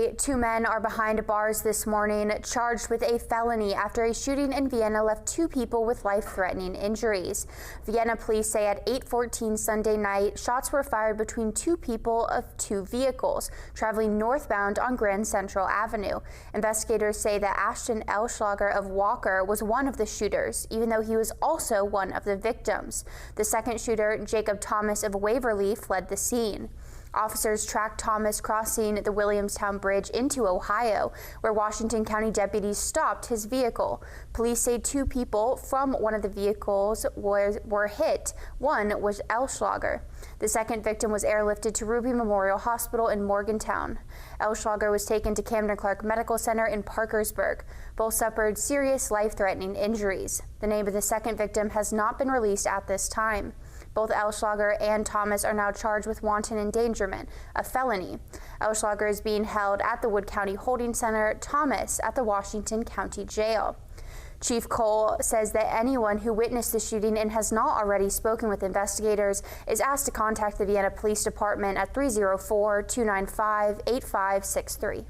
Missouri. 2 men are behind bars this morning, charged with a felony after a shooting in Vienna left 2 people with life-threatening injuries. Vienna police say at 8:14 Sunday night, shots were fired between 2 people of 2 vehicles traveling northbound on Grand Central Avenue. Investigators say that Ashton Elschlager of Walker was one of the shooters, even though he was also one of the victims. The second shooter, Jacob Thomas of Waverly, fled the scene. Officers tracked Thomas crossing the Williamstown Bridge into Ohio, where Washington County deputies stopped his vehicle. Police say 2 people from one of the vehicles were hit. One was Elschlager. The second victim was airlifted to Ruby Memorial Hospital in Morgantown. Elschlager was taken to Camden Clark Medical Center in Parkersburg. Both suffered serious life-threatening injuries. The name of the second victim has not been released at this time. Both Elschlager and Thomas are now charged with wanton endangerment, a felony. Elschlager is being held at the Wood County Holding Center, Thomas at the Washington County Jail. Chief Cole says that anyone who witnessed the shooting and has not already spoken with investigators is asked to contact the Vienna Police Department at 304-295-8563.